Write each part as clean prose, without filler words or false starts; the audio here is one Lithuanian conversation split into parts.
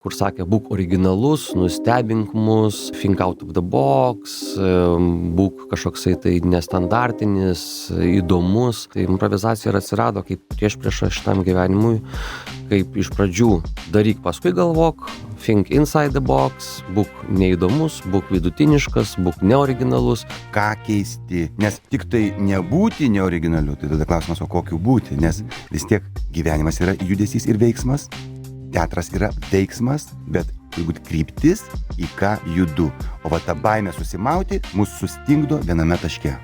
kur sakė, būk originalus, nustebink mus, think out of the box, būk kažkoksai tai nestandartinis, įdomus. Tai improvizacija ir atsirado kaip priešprieša šitam gyvenimui, kaip iš pradžių daryk, paskui galvok, think inside the box, būk neįdomus, būk vidutiniškas, būk neoriginalus. Ką keisti, nes tik tai nebūti neoriginaliu, tai tada klausimas, o kokiu būti, nes vis tiek gyvenimas yra judesys ir veiksmas. Teatras yra veiksmas, bet turi būti kryptis, į ką judu. O va ta baimė susimauti mus sustingdo viename taške.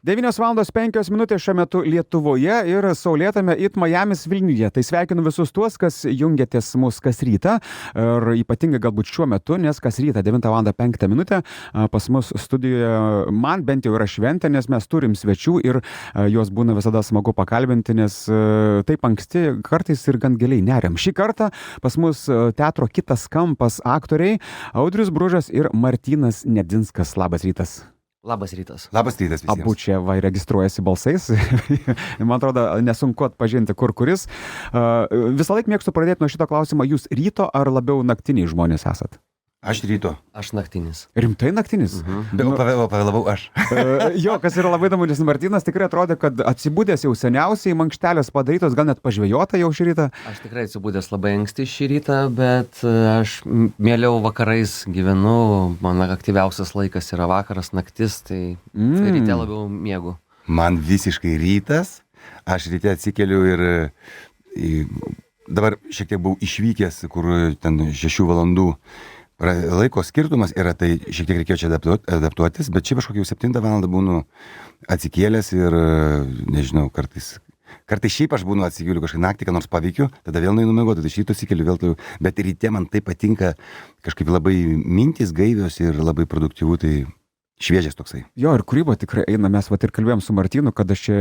9:05 šiuo metu Lietuvoje ir saulėtame It Miamis Vilniuje. Tai sveikinu visus tuos, kas jungiatės mus kas rytą ir ypatingai galbūt šiuo metu, nes kas rytą 9:05 pas mus studijoje man bent jau yra šventė, nes mes turim svečių ir juos būna visada smagu pakalbinti, nes taip anksti kartais ir gan giliai neriam. Šį kartą pas mus teatro Kitas kampas aktoriai Audrius Bružas ir Martynas Nedzinskas. Labas rytas. Labas rytas. Labas rytas visiems. Abu čia registruojasi balsais. Man atrodo, nesunku atpažinti, kuris. Visą laiką mėgstu pradėti nuo šito klausimo. Jūs ryto ar labiau naktiniai žmonės esat? Aš ryto. Aš naktinis. Rimtai naktinis? Pavėlavau aš. Jo, kas yra labai įdomu, nes Martynas tikrai atrodė, kad atsibūdęs jau seniausiai, mankštelės padarytos, gal net pažvejota jau šį rytą. Aš tikrai atsibūdęs labai anksti šį rytą, bet aš mieliau vakarais gyvenu, mano aktyviausias laikas yra vakaras, naktis, tai ryte labiau miegu. Man visiškai rytas, aš ryte atsikeliu ir dabar šiek tiek buvau išvykęs, kur ten 6 valandų laiko skirtumas yra, tai šiek tiek reikėjo čia adaptuotis, bet šiaip aš kokį jau 7 valandą būnu atsikėlęs ir, nežinau, kartais šiaip aš būnu atsikėliu kažkaip naktį, ką nors paveikiu, tada vėl nueinu miegoti, tai iš ryto atsikėliu vėl, bet ryte man tai patinka kažkaip labai mintys gaivios ir labai produktyvu, tai šviežias toksai. Jo, ir kūryba tikrai eina, mes ir kalbėjom su Martynu, kad aš čia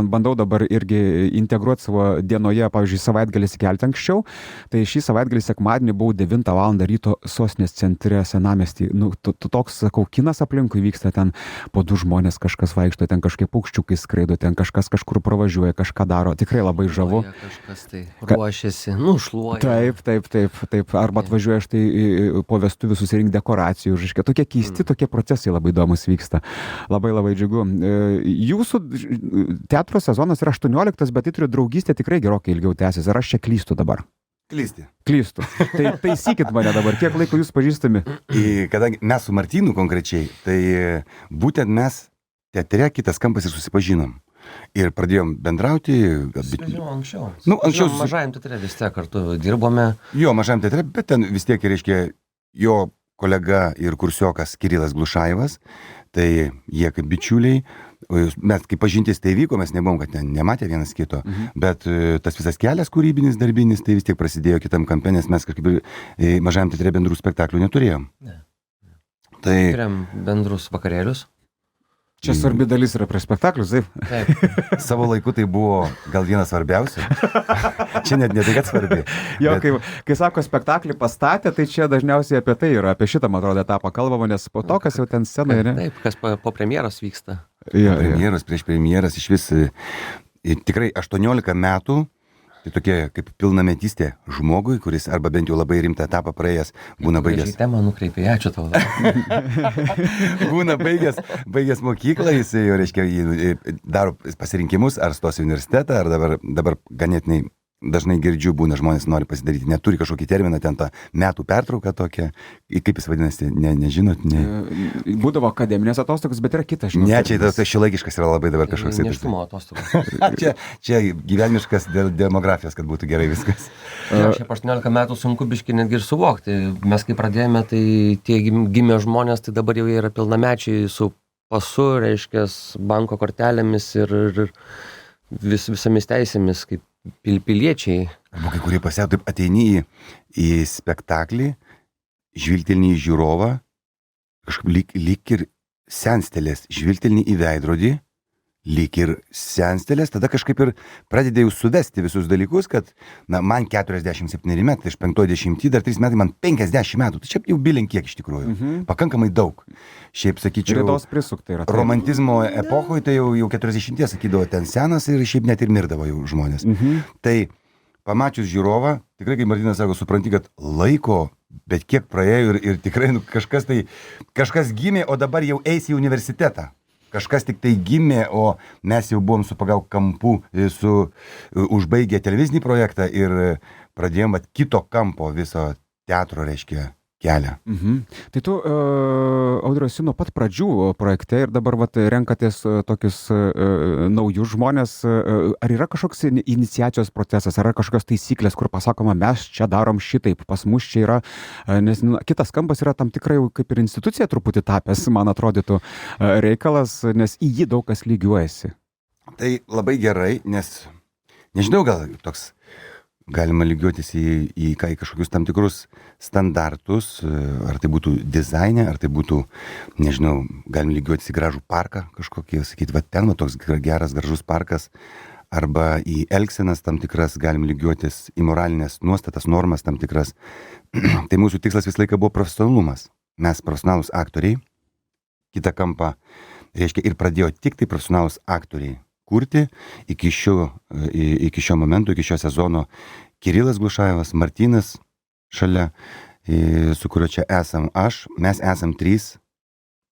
bandau dabar irgi integruoti savo dienoje, pavyzdžiui, savaitgalį įsikelti anksčiau, tai šį savaitgalį sekmadienį buvau 9 valandą ryto sostinės centre Senamiesty. Toks, sakau, kinas aplinkui vyksta, ten po 2 žmonės kažkas vaikšto, ten kažkaip paukščiukai skraido, ten kažkas kažkur pravažiuoja, kažką daro, tikrai labai žavu. Kažkas tai ruošiasi, šluoja. Taip, arba atvažiuoja štai po vestuvių susirinkti dekoracijų, reiškia, tokie keisti, tokie procesai labai įdomus vyksta. Labai džiugu. Jūsų teatro sezonas yra 18, bet tai turiu draugystę tikrai gerokai ilgiau tęsis. Ar aš čia klystu dabar? Klystu. Tai taisykit mane dabar, kiek laiko jūs pažįstami? Kadangi mes su Martynu konkrečiai, tai būtent mes teatre Kitas kampas ir susipažinom. Ir pradėjom bendrauti. Anksčiau. Anksčiau Mažajam teatre vis tiek kartu dirbome. Jo, Mažajam teatre, bet ten vis tiek, reiškia, jo kolega ir kursiokas Kirilas Glušajevas, tai jie kaip bičiuliai, mes kaip pažintis tai vyko, mes nebuvom, kad nematė vienas kito, bet tas visas kelias kūrybinis, darbinis, tai vis tiek prasidėjo Kitam kampe, nes mes kažkaip Mažajam teatre bendrų spektaklių neturėjom. Turėjom bendrus vakarėlius. Čia svarbi dalis yra prie spektaklius, taip? Savo laiku tai buvo gal vienas svarbiausių. Čia net ne tai, kad svarbi. Jo, kai sako spektaklį pastatė, tai čia dažniausiai apie tai yra, apie šitą, man atrodo, etapą kalbama, nes po to, kas jau ten scenoje, ne? Taip, kas po premjeros vyksta. Premjeros, prieš premjeras, iš vis tikrai 18 metų, tai tokia kaip pilnametystė žmogui, kuris arba bent jau labai rimtą etapą praėjęs, būna baigęs. Šį temą nukreipė, ačiū tau. Būna baigęs mokyklą, jis jau, reiškia, daro pasirinkimus, ar stos į universitetą, ar dabar ganėtinai dažnai girdžiu, būna žmonės nori pasidaryti, neturi kažkokį terminą, ten tą metų pertrauką tokia, kaip jis vadinasi, nežinot, Būdavo akademinės atostogos, bet yra kitas, žinot. Ne, čia tas šilaikiškas yra labai dabar kažkoks. Nėštumo atostogos. Čia gyvenimiškas dėl demografijos, kad būtų gerai viskas. Šiaip 18 metų sunku biškį netgi ir suvokti. Mes kai pradėjome, tai tie gimė žmonės, tai dabar jau yra pilnamečiai su pasu, reiškia, banko kortelėmis ir visomis teisėmis, kaip piliečiai. Arba kai kurie pasėjo, taip ateini į spektaklį, žvilgtelni į žiūrovą, kažkaip lyg ir senstelės, žvilgtelni į veidrodį, lyg ir senstelės, tada kažkaip ir pradedėjau suvesti visus dalykus, kad, na, man 47 metai, iš 50, dar 3 metai, man 50 metų, tai čia jau bilin kiek iš tikrųjų, pakankamai daug. Šiaip sakyčiau, Ridos prisuktai yra. romantizmo epochoje tai jau 40 sakydavo ten senas ir šiaip net ir mirdavo jau žmonės. Tai pamačius žiūrovą, tikrai, kaip Martynas sako, supranti, kad laiko, bet kiek praėjo ir tikrai kažkas gimė, o dabar jau eis į universitetą. Kažkas tik tai gimė, o mes jau buvom su Pagauk kampu užbaigę televizinį projektą ir pradėjom kito kampo viso teatro, reiškia, kelią. Tai tu, Audriau, esi nuo pat pradžių projekte ir dabar renkatės tokius naujus žmonės. Ar yra kažkoks iniciacijos procesas, ar yra kažkokios taisyklės, kur pasakoma, mes čia darom šitaip, pas mus čia yra, nes kitas kampas yra tam tikrai kaip ir institucija truputį tapęs, man atrodytų reikalas, nes į jį daug kas lygiuojasi. Tai labai gerai, nes, nežinau, gal toks galima lygiuotis į kažkokius tam tikrus standartus, ar tai būtų dizaine, ar tai būtų, nežinau, galim lygiuotis į gražų parką kažkokį, sakyti, va ten, va toks geras, gražus parkas, arba į elgsenas tam tikras, galim lygiuotis į moralinės nuostatas, normas tam tikras. Tai mūsų tikslas visą laiką buvo profesionalumas. Mes profesionalūs aktoriai, kitą kampą, reiškia, ir pradėjo tik tai profesionalūs aktoriai kurti iki šio momento, iki šio sezono Kirilas Glušajevas, Martynas šalia, su kuriuo čia esam mes esam 3,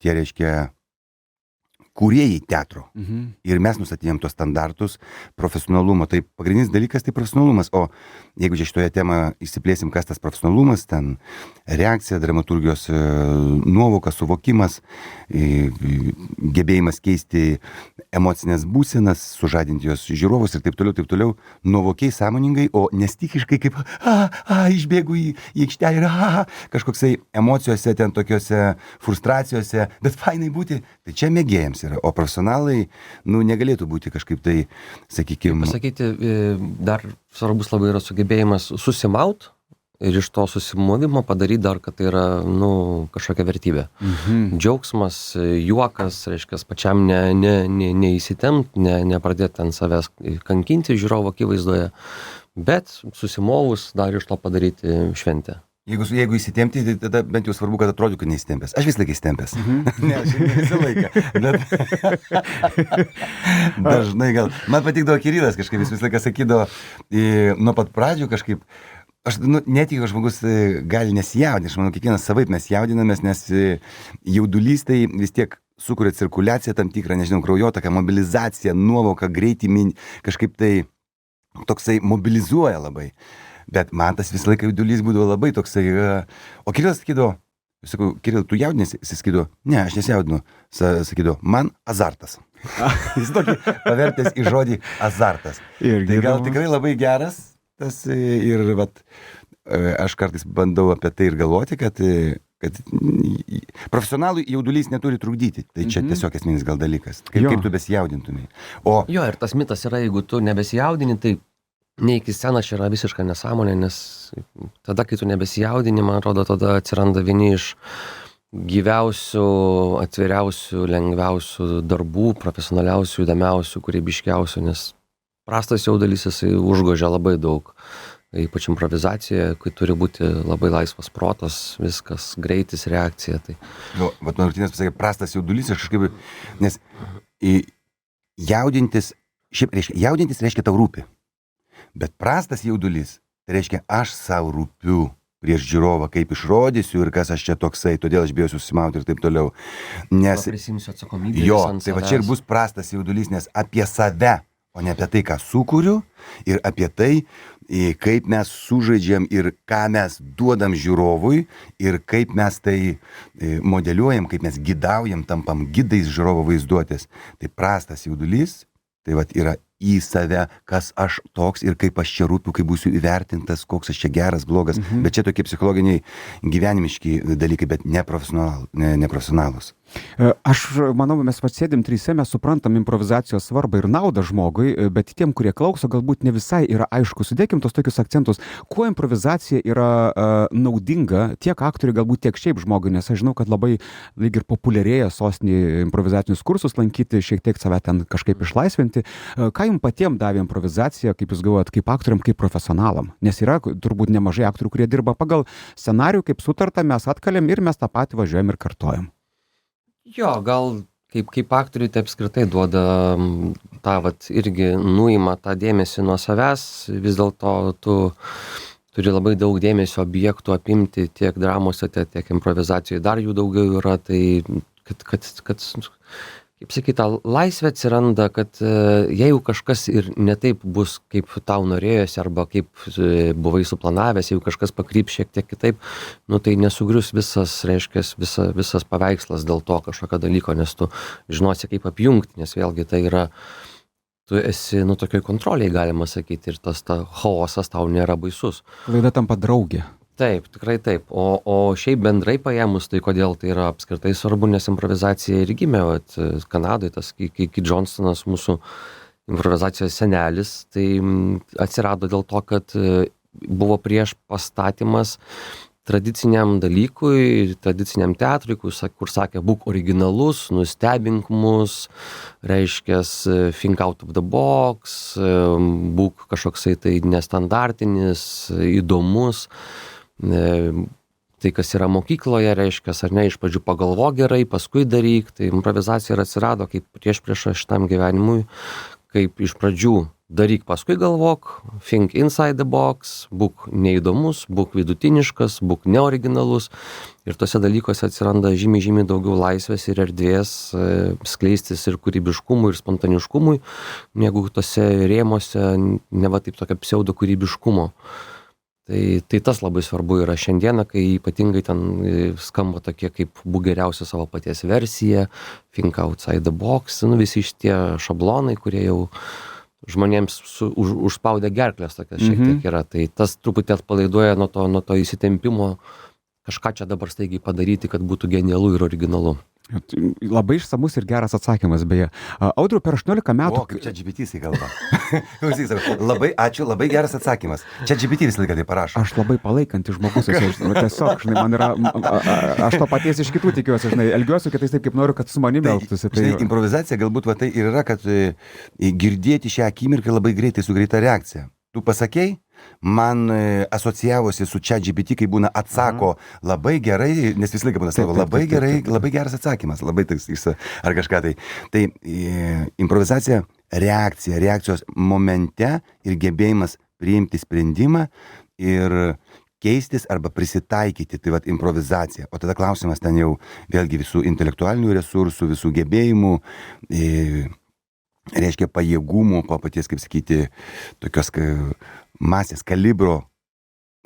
tie reiškia kūrėjai teatro. Ir mes nustatėjom tos standartus profesionalumo. Tai pagrindinis dalykas tai profesionalumas. O jeigu čia šitoje temoje įsiplėsim, kas tas profesionalumas, ten reakcija, dramaturgijos nuovoka, suvokimas, gebėjimas keisti emocinės būsenas, sužadinti jos žiūrovus ir taip toliau, nuovokiai, sąmoningai, o nestichiškai kaip išbėgu į aikštelę ir kažkoksai emocijose, ten tokiose frustracijose, bet fainai būti, tai čia mėgėjams yra, o profesionalai, negalėtų būti kažkaip tai, sakykime... Pasakyti, dar svarbus labai yra sugebėjimas susimaut ir iš to susimovimo padaryti dar, kad tai yra, kažkokia vertybė. Džiaugsmas, juokas, reiškia, pačiam neįsitempt, nepradėti ant savęs kankinti žiūrovo akivaizdoje, bet susimovus dar iš to padaryti šventę. Jeigu įsitempti, tai tada bent jau svarbu, kad atrodytų, kad neįsitempęs. Aš vis laiką įsitempęs. Ne, aš visą laiką. Bet dažnai gal. Man patikdavo Kirilas kažkaip, jis visą laiką sakydavo, nuo pat pradžių kažkaip, aš netikiu, kad žmogus gali nesijaudinti. Aš manau, kiekvienas savaip mes jaudinamės, nes jaudulys tai vis tiek sukuria cirkuliaciją tam tikrą, nežinau, kraujotaką, mobilizaciją, nuovoką, greitį, kažkaip tai toksai mobilizuoja labai. Bet man tas visą laiką jaudulys būdavo labai toksai, o Kirilas sakydavo, sakau, Kiril, tu jaudinėsi? Jis sakydavo, ne, aš nesijaudinu, sakydavo, man azartas. Jis tokį pavertęs į žodį azartas. Tai gal tikrai labai geras tas ir aš kartais bandau apie tai ir galvoti, kad profesionalui jaudulys neturi trukdyti. Tai čia tiesiog esminis gal dalykas, kaip tu besijaudintumai. Jo, ir tas mitas yra, jeigu tu nebesijaudini, tai neik į sceną čia yra visiška nesąmonė, nes tada, kai tu nebesijaudini, man atrodo, tada atsiranda vieni iš gyviausių, atviriausių, lengviausių darbų, profesionaliausių, įdomiausių, kūrybiškiausių, nes prastas jaudulys jisai užgožia labai daug, ypač improvizacijoje, kai turi būti labai laisvas protas, viskas, greitis, reakcija. Tai... Martynas pasakė, prastas jaudulys, aš kažkaip, nes jaudintis reiškia tau rūpi. Bet prastas jaudulys, tai reiškia, aš savo rūpiu prieš žiūrovą, kaip išrodysiu ir kas aš čia toksai, todėl aš bijosiu susimauti ir taip toliau. Nes prisimsiu atsakomybę. Tai va čia ir bus prastas jaudulys, nes apie save, o ne apie tai, ką sukuriu ir apie tai, kaip mes sužaidžiam ir ką mes duodam žiūrovui ir kaip mes tai modeliuojam, kaip mes gidaujam, tampam gidais žiūrovo vaizduotės. Tai prastas jaudulys, tai va yra į save, kas aš toks ir kaip aš čia rūpiu, kaip būsiu įvertintas, koks aš čia geras, blogas. Bet čia tokie psichologiniai gyvenimiški dalykai, bet neprofesionalūs. Aš manau, mes sėdim tryse, mes suprantam improvizacijos svarbą ir naudą žmogui, bet tiem, kurie klauso, galbūt ne visai yra aišku. Sudėkim tos tokius akcentus, kuo improvizacija yra naudinga tiek aktoriui, galbūt tiek šiaip žmogui, nes aš žinau, kad labai lyg ir populiarėja sostinėje improvizacinius kursus lankyti, šiek tiek save ten kažkaip išlaisvinti. Ką jums patiems davė improvizacija, kaip jūs galvojat, kaip aktoriam, kaip profesionalam? Nes yra turbūt nemažai aktorių, kurie dirba pagal scenarijų, kaip sutarta, mes atkalėm ir mes tą patį važiuojam ir kartojam. Jo, gal kaip aktoriui tai apskritai duoda tą irgi nuima tą dėmesį nuo savęs, vis dėlto tu turi labai daug dėmesio objektų apimti tiek dramose, tiek improvizacijoje, dar jų daugiau yra, tai kad kaip sakyt, ta laisvė atsiranda, kad jeigu kažkas ir ne taip bus, kaip tau norėjosi, arba kaip buvai suplanavęs, jeigu kažkas pakryps šiek tiek kitaip, tai nesugrius visas paveikslas dėl to kažkokio dalyko, nes tu žinosi, kaip apjungti, nes vėlgi tai yra, tu esi, tokioj kontroliai, galima sakyti, ir ta chaosas tau nėra baisus. Klaida tampa draugė. Taip, tikrai taip. O šiaip bendrai paėmus, tai kodėl tai yra apskritai svarbu, nes improvizacija ir gimė, Kanadoje, tas Keith Johnstonas, mūsų improvizacijos senelis, tai atsirado dėl to, kad buvo prieš pastatymas tradiciniam dalykui, tradiciniam teatrui, kur sakė, būk originalus, nustebink mus, reiškias, think out of the box, būk kažkoksai tai nestandartinis, įdomus. Tai, kas yra mokykloje, reiškias, ar ne, iš pradžių pagalvok gerai, paskui daryk, tai improvizacija ir atsirado kaip prieš šitam gyvenimui, kaip iš pradžių daryk, paskui galvok, think inside the box, būk neįdomus, būk vidutiniškas, būk neoriginalus, ir tose dalykuose atsiranda žymiai daugiau laisvės ir erdvės skleistis ir kūrybiškumui, ir spontaniškumui, negu tose rėmose, neva taip tokio pseudo kūrybiškumo. Tai tas labai svarbu yra šiandieną, kai ypatingai ten skamba tokie kaip būk geriausia savo paties versija, think outside the box, visi šitie šablonai, kurie jau žmonėms užspaudę gerklės tokias šiek tiek yra. Tai tas truputį atpalaiduoja nuo to įsitempimo, kažką čia dabar staigiai padaryti, kad būtų genialu ir originalu. Labai išsamus ir geras atsakymas, beje. Audriau, per 18 metų... O, kaip ChatGPT jisai kalba. Labai ačiū, labai geras atsakymas. ChatGPT visą laiką tai parašo. Aš labai palaikantis žmogus, tiesiog, man yra... Aš to paties iš kitų tikiuosi, elgiuosi kitais taip, kaip noriu, kad su manimi elgtųsi. Improvizacija galbūt tai ir yra, kad girdėti šią akimirką labai greitai su greita reakcija. Tu pasakei, man asocijavosi su ChatGPT, kai būna atsako labai gerai, nes visą laiką būna sako, labai gerai, labai geras atsakymas, labai toks, ar kažką tai. Tai improvizacija, reakcijos momente ir gebėjimas priimti sprendimą ir keistis arba prisitaikyti, tai improvizacija. O tada klausimas ten jau vėlgi visų intelektualinių resursų, visų gebėjimų, reiškia pajėgumų, paties, kaip sakyti, tokios masės, kalibro,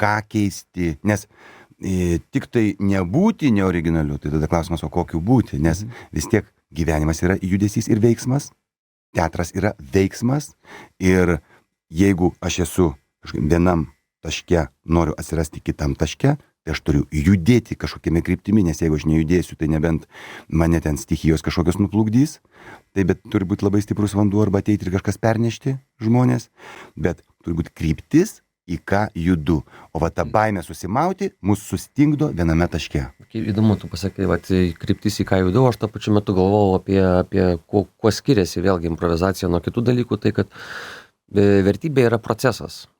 ką keisti, nes tik tai nebūti neoriginaliu, tai tada klausimas, o kokiu būti, nes vis tiek gyvenimas yra judesys ir veiksmas, teatras yra veiksmas, ir jeigu aš esu vienam taške, noriu atsirasti kitam taške, tai aš turiu judėti kažkokiame kryptimi, nes jeigu aš nejudėsiu, tai nebent mane ten stichijos kažkokios nuplukdys, tai bet turi būti labai stiprus vanduo arba ateiti ir kažkas pernešti žmonės, bet turi būti kryptis, į ką judu. O ta baimė susimauti mus sustingdo viename taške. Įdomu, tu pasakai, kryptis, į ką judu, aš tą pačiu metu galvojau apie kuo skiriasi vėlgi improvizacija nuo kitų dalykų, tai kad vertybė yra procesas.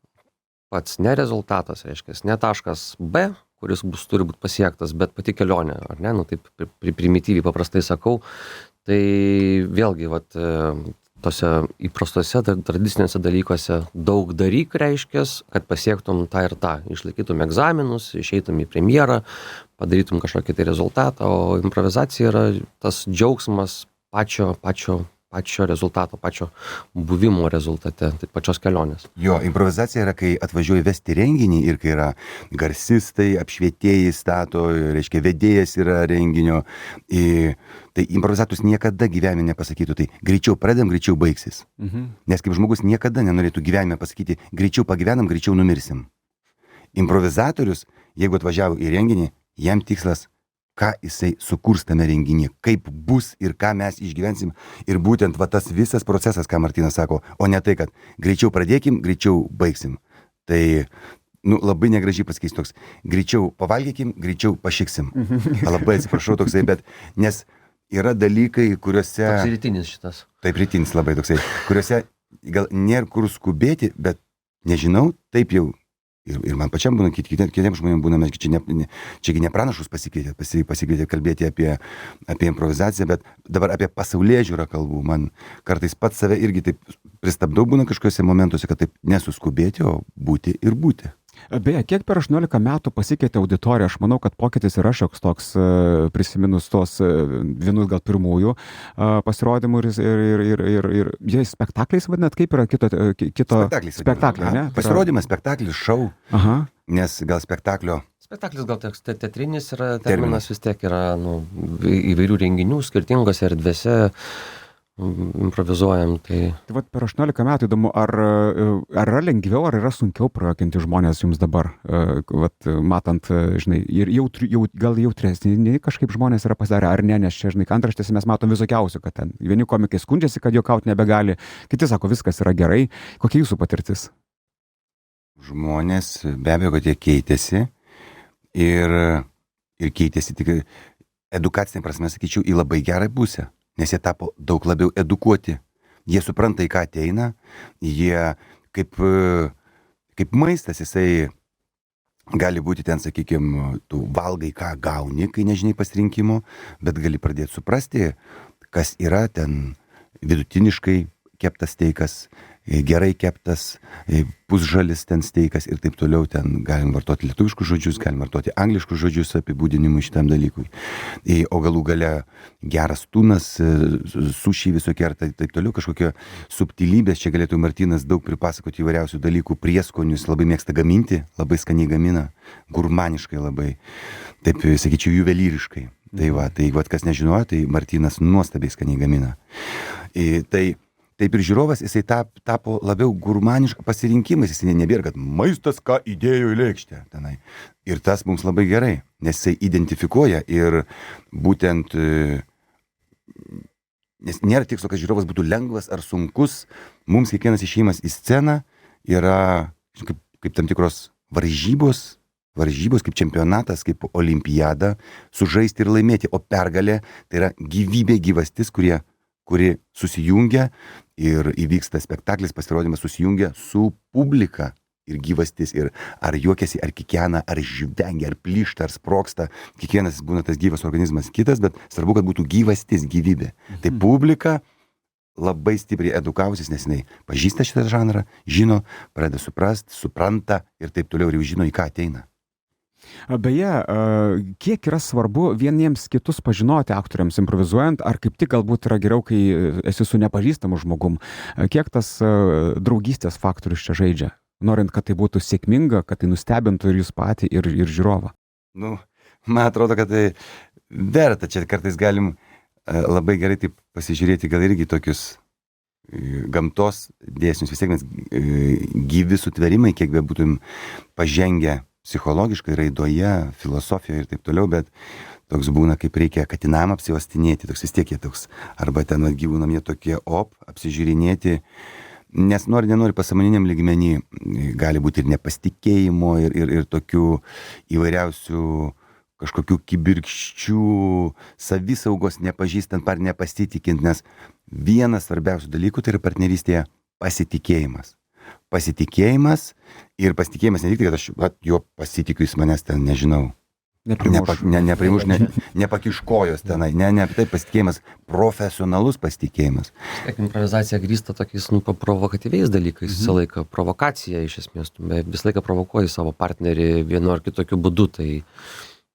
Pats ne rezultatas, reiškia, ne taškas B, kuris turi būti pasiektas, bet pati kelionė, ar ne, taip primityviai paprastai sakau, tai vėlgi, tose įprastose tradiciniuose dalykuose daug daryk, reiškia, kad pasiektum tą ir tą, išlaikytum egzaminus, išeitum į premjerą, padarytum kažkokį tai rezultatą, o improvizacija yra tas džiaugsmas pačio pačio rezultato, pačio buvimo rezultate, tai pačios kelionės. Jo, improvizacija yra, kai atvažiuoji vesti renginį ir kai yra garsistai, apšvietėjai stato, reiškia, vedėjas yra renginio. Tai improvizatorius niekada gyvenime nepasakytų, tai greičiau pradedam, greičiau baigsis. Nes kaip žmogus niekada nenorėtų gyvenime pasakyti, greičiau pagyvenam, greičiau numirsim. Improvizatorius, jeigu atvažiavo į renginį, jam tikslas, ką jisai sukurs tame renginį, kaip bus ir ką mes išgyvensim. Ir būtent va tas visas procesas, ką Martynas sako, o ne tai, kad greičiau pradėkim, greičiau baigsim. Tai labai negražiai pasakys toks, greičiau pavalgykim, greičiau pašiksim. Labai atsiprašau toksai, bet nes yra dalykai, kuriuose... Toks rytinis šitas. Taip, rytinis labai toksai, kuriuose gal nėra kur skubėti, bet nežinau, taip jau. Ir man pačiam būna, kitiems žmonėms būna, mes čiagi ne pranašus pasikvietė kalbėti apie improvizaciją, bet dabar apie pasaulėžiūrą kalbų. Man kartais pats save irgi taip pristabdau būna kažkokiuose momentuose, kad taip nesuskubėti, o būti ir būti. Beje, kiek per 18 metų pasikeitė auditorija? Aš manau, kad pokytis yra šioks toks, prisiminus tos vienus gal pirmųjų pasirodymų ir jie spektakliais vadinat, kaip yra kito spektakliai, ne? Pasirodymas, spektaklis, šou, Aha. Nes gal spektaklio... Spektaklis gal teatrinis yra, terminas vis tiek yra įvairių renginių, skirtingose erdvėse. Improvizuojam, tai vat per 18 metų įdomu, ar yra lengviau, ar yra sunkiau prajuokinti žmonės jums dabar, vat matant, žinai, ir gal jautresni kažkaip žmonės yra pasidarę, ar ne, nes čia, žinai, antraštėse mes matom visokiausių, kad ten vieni komikai skundžiasi, kad juokauti nebegali, kiti sako, viskas yra gerai. Kokia jūsų patirtis? Žmonės, be abejo, kad jie keitėsi ir keitėsi tik edukacinė prasme, sakyčiau, į labai gerą pusę. Nes jie tapo daug labiau edukuoti. Jie supranta, į ką ateina, jie kaip maistas, jisai gali būti ten, sakykime, tu valgai, ką gauni, kai nežinai pasirinkimo, bet gali pradėti suprasti, kas yra ten vidutiniškai keptas steikas, gerai keptas, pusžalis ten steikas ir taip toliau. Ten galim vartoti lietuviškus žodžius, galim vartoti angliškus žodžius apibūdinimui šitam dalykui. O galų gale geras tunas, suši visokie ar taip toliau, kažkokie subtilybės. Čia galėtų Martynas daug pripasakoti įvairiausių dalykų, prieskonius, labai mėgsta gaminti, labai skaniai gamina, gurmaniškai labai, taip sakyčiau, juvelyriškai. Tai va, kas nežinojo, tai Martynas nuostabiai skaniai gamina. Taip ir žiūrovas, jisai tapo labiau gurmanišką pasirinkimais, jisai nebėra, kad maistas, ką įdėjo į lėkštę tenai. Ir tas mums labai gerai, nes jisai identifikuoja ir būtent, nes nėra tikslo, kad žiūrovas būtų lengvas ar sunkus, mums kiekvienas išėjimas į sceną yra kaip tam tikros varžybos, kaip čempionatas, kaip olimpiada, sužaisti ir laimėti, o pergalė tai yra gyvybė, gyvastis, kuri susijungia ir įvyksta spektaklis, pasirodymas susijungia su publika ir gyvastis. Ir ar juokiasi, ar kikena, ar žvengia, ar plyšta, ar sproksta. Kiekvienas būna tas gyvas organizmas kitas, bet svarbu, kad būtų gyvastis, gyvybė. Tai publika labai stipriai edukavusis, nes jinai pažįsta šitą žanrą, žino, pradeda supranta ir taip toliau ir jau žino, į ką ateina. Beje, kiek yra svarbu vieniems kitus pažinoti aktoriams improvizuojant, ar kaip tik galbūt yra geriau, kai esi su nepažįstamu žmogum? Kiek tas draugystės faktorius čia žaidžia? Norint, kad tai būtų sėkminga, kad tai nustebintų ir jūs patį, ir žiūrovą. Man atrodo, kad tai verta. Čia kartais galim labai gerai taip pasižiūrėti, gal irgi tokius gamtos dėsnius. Vis tiek mes gyvi sutverimai, kiek be būtum pažengę psichologiškai, raidoje, filosofijoje ir taip toliau, bet toks būna, kaip reikia katinam apsivastinėti, toks vis tiek jie toks, arba ten gyvūnam jie tokie apsižiūrinėti, nes nenori pasąmoniniam lygmenį, gali būti ir nepasitikėjimo, ir tokių įvairiausių kažkokių kibirkščių, savisaugos nepažįstant ar nepasitikint, nes vienas svarbiausių dalykų tai yra partnerystėje pasitikėjimas. Pasitikėjimas ir pasitikėjimas ne tik, kad aš jo pasitikiu, jis manęs ten, nežinau, neprimuš, nepakiškojos tenai, tai pasitikėjimas, profesionalus pasitikėjimas. Improvizacija grįsta tokiais provokatyviais dalykais, visą laiką provokacija iš esmės, visą laiką provokuoji savo partnerį vienu ar kitokiu būdu, tai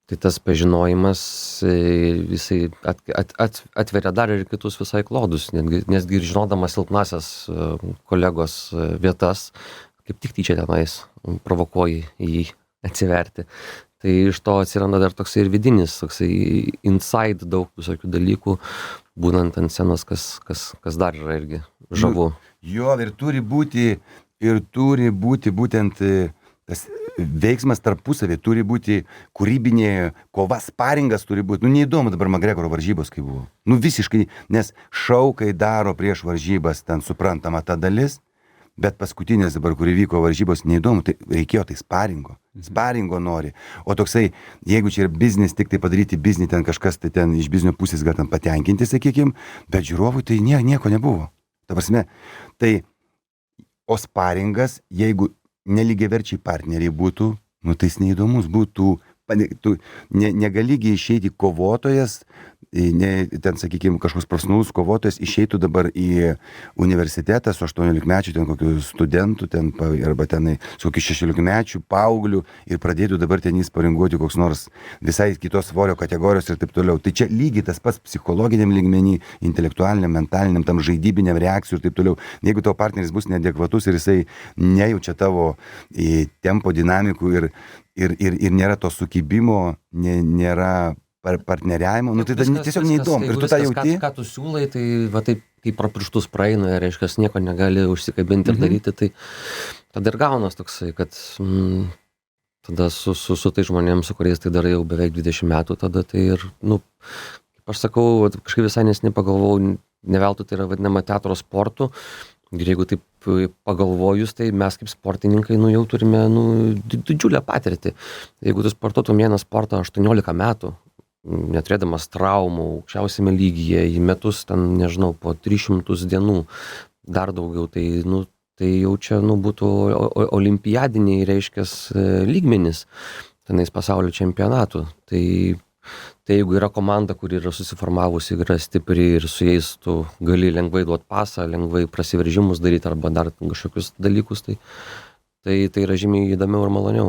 Tai tas pažinojimas, jisai atveria dar ir kitus visai klodus, nesgi ir žinodamas silpnasias kolegos vietas, kaip tik tyčia tenais provokuoji jį atsiverti. Tai iš to atsiranda dar toksai ir vidinis, toksai inside daug visokių dalykų, būnant ant scenos, kas dar yra irgi žavu. Jo, ir turi būti būtent tas veiksmas tarpusavį, turi būti kūrybinė kova, sparingas turi būti. Neįdomu dabar McGregoro varžybos, kai buvo. Visiškai, nes šou, kai daro prieš varžybas, ten suprantama ta dalis, bet paskutinės dabar, kur įvyko varžybos, neįdomu, tai reikėjo tai sparingo. Sparingo nori. O toksai, jeigu čia yra biznis, tik tai padaryti biznį, ten kažkas tai ten iš biznio pusės gal ten patenkinti, sakykim, bet žiūrovui tai nieko nebuvo. Ta prasme, tai, o sparingas, jeigu nelygiaverčiai partneriai būtų, tai jis neįdomus būtų, tu negaligi išeiti kovotojas, ten, sakykime, kažkoks profesionalus kovotojas išeitų dabar į universitetą su 18-mečių, ten kokių studentų, ten, arba ten su kokių 16-mečių paauglių ir pradėtų dabar ten įsparinguoti koks nors visai kitos svorio kategorijos ir taip toliau. Tai čia lygiai tas pats psichologiniam lygmenį, intelektualiniam, mentaliniam, tam žaidybiniam reakcijų ir taip toliau. Jeigu tavo partneris bus neadekvatus ir jisai nejaučia tavo tempo dinamikų ir nėra to sukibimo, nėra partneriavimo, tai tiesiog neįdomu. Ir tu tą jauti. Ką tu siūlai, tai va taip, kai pro pirštus praeina, reiškia, nieko negali užsikabinti ir daryti, tai tada ir gaunas toksai, kad tada su tai žmonėms, su kuriais tai darai jau beveik 20 metų, tada tai ir, kaip aš sakau, kažkaip visai nesiniai pagalvojau, ne veltui tai yra vadinama teatro sportu. Ir jeigu taip pagalvojus, tai mes kaip sportininkai, jau turime, didžiulę patirtį. Jeigu tu sportuotum vieną sportą 18 metų, neturėdamas traumų, aukščiausiame lygyje, į metus, ten, nežinau, po 300 dienų, dar daugiau, tai jau čia, būtų olimpiadiniai, reiškias, lygmenis, tenais pasaulio čempionatų. Tai jeigu yra komanda, kuri yra susiformavusi, yra stipri ir su jais tu gali lengvai duoti pasą, lengvai prasiveržimus daryti arba dar kažkokius dalykus, tai yra žymiai įdomiau ir maloniau.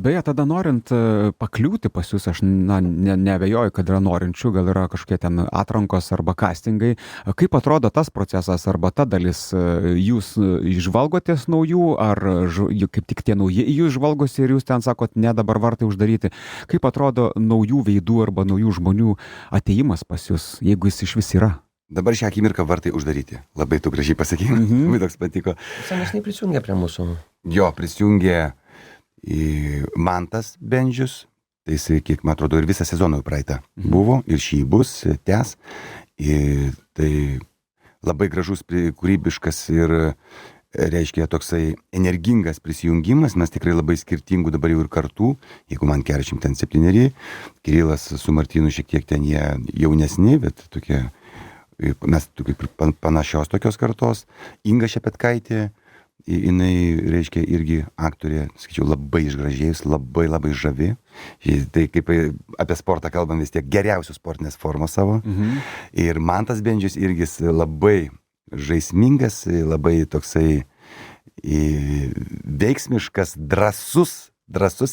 Beje, tada norint pakliūti pas jūs, aš neabejoju, kad yra norinčių, gal yra kažkokie ten atrankos arba castingai. Kaip atrodo tas procesas arba ta dalis? Jūs žvalgotės naujų, ar kaip tik tie nauji jūs žvalgosi ir jūs ten sakot, ne, dabar vartai uždaryti? Kaip atrodo naujų veidų arba naujų žmonių atėjimas pas jūs, jeigu jis iš vis yra? Dabar šią akimirką vartai uždaryti. Labai tu gražiai pasakei, labai toks patiko. Senesniai prisijungė prie mūsų. Jo, prisijungė Mantas Bendžius, tai jis, kiek man atrodo, ir visą sezoną praeitą buvo, ir šį bus, tęs. Tai labai gražus, kūrybiškas ir, reiškia, toksai energingas prisijungimas. Mes tikrai labai skirtingų dabar jau ir kartų, jeigu man 47, Kirilas su Martynu šiek tiek ten jie jaunesni, bet tokie, mes kaip panašios tokios kartos. Inga Šepetkaitė, jinai, reiškia, irgi aktorė, sakyčiau, labai išgražėjus, labai labai žavi. Tai kaip apie sportą kalbam vis tiek geriausios sportinės formos savo. Ir Mantas Bendžius irgi labai žaismingas, labai toksai veiksmiškas, drąsus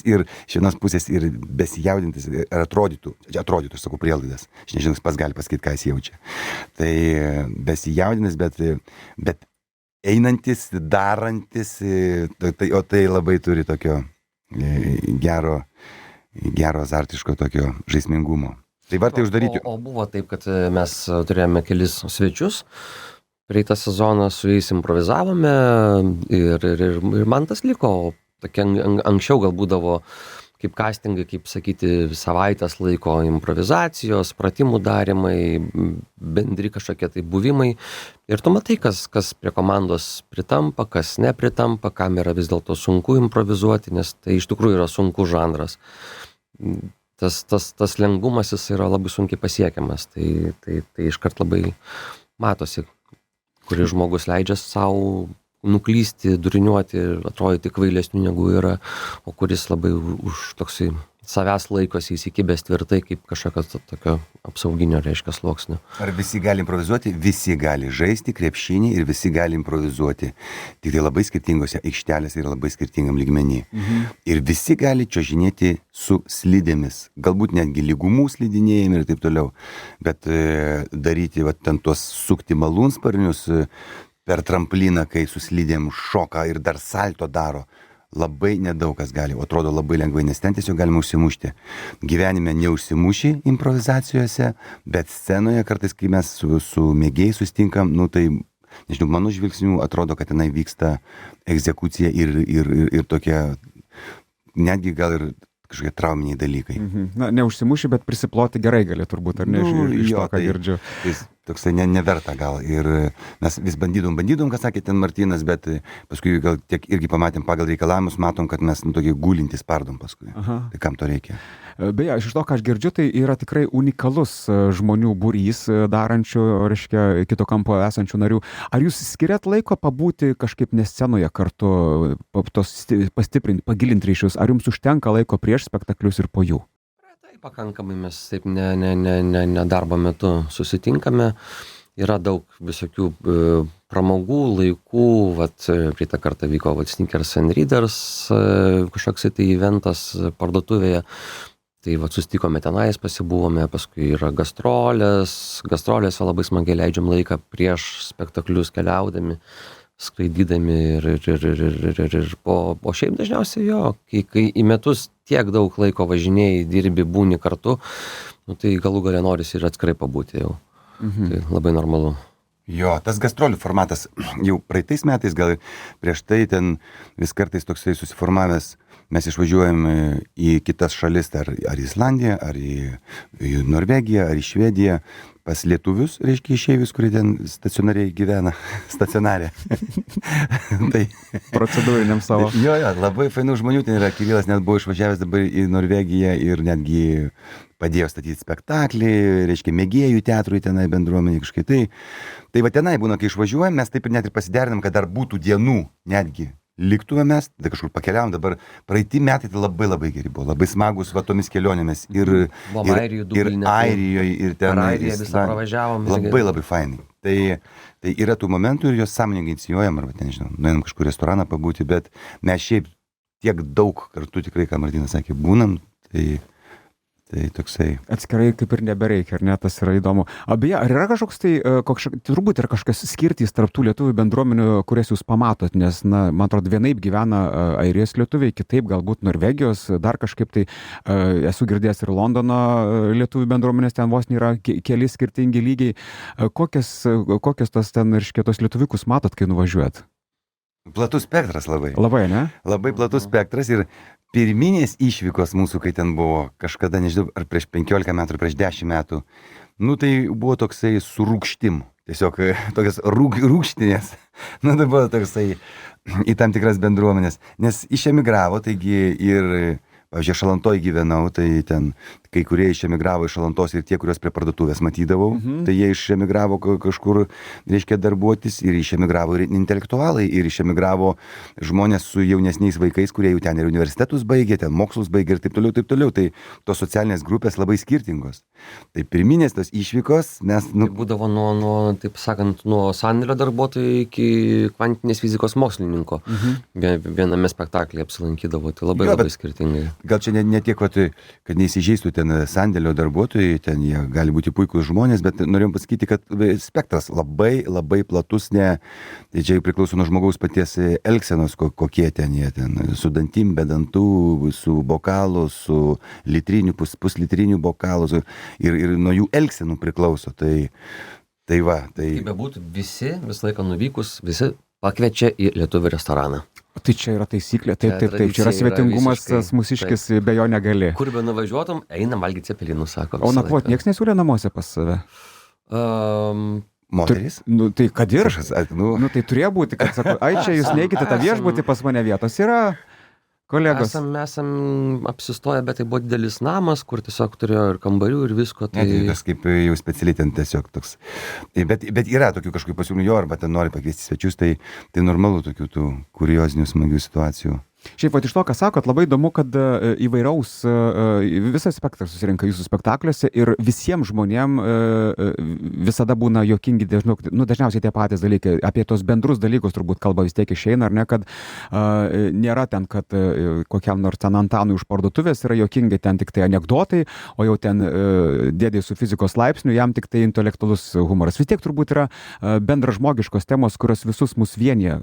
ir iš vienos pusės ir besijaudintis, ir atrodytų, aš sakau prielaidas, aš nežinau, jis pats gali pasakyti, ką jis jaučia. Tai besijaudintis, bet einantis, darantis, o tai labai turi tokio gero azartiško tokio žaismingumo. Tai vartai uždaryti. O buvo taip, kad mes turėjome kelis svečius, praeitą sezoną su jais improvizavome ir man tas liko. Tokia anksčiau gal būdavo kaip castingai, kaip sakyti, savaitės laiko improvizacijos, pratimų darymai, bendri kažkokie tai buvimai. Ir tu matai, kas prie komandos pritampa, kas nepritampa, kam yra vis dėlto sunku improvizuoti, nes tai iš tikrųjų yra sunkus žanras. Tas lengvumas jis yra labai sunkiai pasiekiamas. Tai iškart labai matosi, kuris žmogus leidžia savo nuklysti, duriniuoti, atrodyti kvailesniu negu yra, o kuris labai už toksai savęs laikosi įsikibęs tvirtai kaip kažkokio tokio apsauginio, reiškia, sluoksnio. Ar visi gali improvizuoti? Visi gali žaisti krepšinį ir visi gali improvizuoti. Tik tai labai skirtingose aikštelėse ir labai skirtingam lygmenį. Ir visi gali čiuožinėti su slidėmis. Galbūt netgi lygumų slidinėjimai ir taip toliau. Bet daryti ten tuos sukti malūnsparnius per trampliną, kai su slidėm šoka ir dar salto daro. Labai nedaug kas gali, o atrodo labai lengvai, nes ten tiesiog galima užsimušti. Gyvenime neužsimuši improvizacijose, bet scenoje kartais, kai mes su mėgėjai sustinkam, tai, nežinau, mano žvilgsnių atrodo, kad tenai vyksta egzekucija ir tokie, netgi gal ir kažkokie trauminiai dalykai. Na, neužsimuši, bet prisiploti gerai gali turbūt, ar ne, iš to, ką girdžiu. Toksai neverta gal. Ir mes vis bandydom, ką sakė ten Martynas, bet paskui gal tiek irgi pamatėm pagal reikalavimus, matom, kad mes tokie gulintys pardom paskui. Tai kam to reikia? Beje, iš to, ką aš girdžiu, tai yra tikrai unikalus žmonių būrys darančių, reiškia, kito kampo esančių narių. Ar jūs skiriat laiko pabūti kažkaip ne scenoje kartu, pastiprinti, pagilinti ryšius? Ar jums užtenka laiko prieš spektaklius ir po jų? Pakankamai mes taip ne darbo metu susitinkame. Yra daug visokių pramogų, laikų. Praeitą kartą vyko Sneakers and Readers, kažkoks tai eventas parduotuvėje. Tai susitikome tenais, pasibuvome, paskui yra gastrolės labai smagiai leidžiam laiką prieš spektaklius keliaudami, skraidydami ir o šiaip dažniausiai kai į metus tiek daug laiko važinėjai, dirbi, būni kartu, tai galų gale norisi ir atskirai pabūti jau. Tai labai normalu. Jo, tas gastrolių formatas jau praeitais metais, gal prieš tai ten vis kartais toksai susiformavęs, mes išvažiuojam į kitas šalis, ar į Islandiją, ar į Norvegiją, ar į Švediją, pas lietuvius, reiškia išeivius, kurie ten stacionariai gyvena, stacionarė. Tai procedūriniam savo. Jo, labai fainų žmonių ten yra. Kirilas net buvo išvažiavęs dabar į Norvegiją ir netgi padėjo statyti spektaklį, reiškia mėgėjų teatrui tenai bendruomenį kažkai. Tai va tenai būna, kai išvažiuojam, mes taip ir net ir pasiderinam, kad dar būtų dienų netgi. Liktume mes, tada kažkur pakeliavom, dabar praeiti metai tai labai geri buvo, labai smagus tomis kelionėmis ir Airijoje, ir ten visą pravažiavom. Labai fainai. Tai yra tų momentų ir jos sąmoningai inicijuojam, arba ten, žinau, nueinam kažkur restoraną pabūti, bet mes šiaip tiek daug kartu tikrai, ką Martynas sakė, būnam, tai toksai. Atskirai kaip ir nebereikia, ar ne, tas yra įdomu. Beje, ar yra kažkoks turbūt yra kažkas skirtys tarp tų lietuvių bendruomenių, kurias jūs pamatot, nes, man atrodo, vienaip gyvena Airijos lietuviai, kitaip galbūt Norvegijos, dar kažkaip tai esu girdėjęs ir Londono lietuvių bendruomenės, ten vos nėra keli skirtingi lygiai. Kokios tas ten ir škėtos lietuvikus matot, kai nuvažiuojat? Platus spektras labai. Labai, ne? Labai platus spektras ir pirminės išvykos mūsų, kai ten buvo kažkada, nežinau, ar prieš 15 metų, ar prieš 10 metų, tai buvo toksai su rūgštim, tiesiog tokias rūgštinės, tai buvo toksai į tam tikras bendruomenės, nes išemigravo, taigi ir, pavyzdžiui, Šalantoj gyvenau, tai ten kai kurie išemigravo iš Šalantos ir tie, kuriuos prie parduotuvės matydavau, tai jie išemigravo kažkur, reiškia, darbuotis ir išemigravo ir intelektualai, ir išemigravo žmonės su jaunesniais vaikais, kurie jau ten ir universitetus baigė, ten mokslus baigė ir taip toliau, tai tos socialinės grupės labai skirtingos. Tai pirminės tos išvykos mes... Tai būdavo nuo, taip sakant, nuo sandėlio darbuotojų iki kvantinės fizikos mokslininko. Viename spektaklyje apsilankydavo, tai labai skirtingai. Gal čia ne tiek, kad neįsižeistų ten sandėlio darbuotojai, ten jie gali būti puikūs žmonės, bet norėjom pasakyti, kad spektras labai platus, tai čia priklauso nuo žmogaus paties elgsenos, kokie ten jie ten, su dantim, be dantų, su bokalu, su litriniu, puslitriniu bokalu ir nuo jų elgsenų priklauso. Tai va. Kaip bebūtų, visi visą laiką nuvykus, visi pakviečia į lietuvių restoraną. Tai čia yra taisyklė, taip, čia yra svetingumas, tas mūsiškis be jo negali. Kur be nuvažiuotum, einam valgyti cepelinus, sako. O nakvot nieks nesiūlė namuose pas save? Moteris? Tai kad ir? Tai turėjo būti, kad sako, čia jūs neikite tą viešbutį, pas mane vietos yra. Kolegos. Esam apsistoję, bet tai buvo didelis namas, kur tiesiog turėjo ir kambarių, ir visko. Tai kaip jau specialiai ten tiesiog toks. Bet yra tokių kažkokių pasiūlymų, arba ten nori pakviesti svečius, tai normalu tokių tų kuriozinių smagių situacijų. Šiaip pat iš to, ką sakot, labai įdomu, kad įvairaus visas spektras susirinka jūsų spektakliuose ir visiems žmonėms visada būna juokingi, dažniausiai tie patys dalykai. Apie tos bendrus dalykus turbūt kalba vis tiek išeina, ar ne, kad nėra ten, kad kokiam nors ten Antanui už parduotuvės yra juokingi ten tik tai anekdotai, o jau ten dėdė su fizikos laipsniu, jam tik tai intelektualus humoras. Vis tiek turbūt yra bendražmogiškos temos, kurios visus mus vienyje.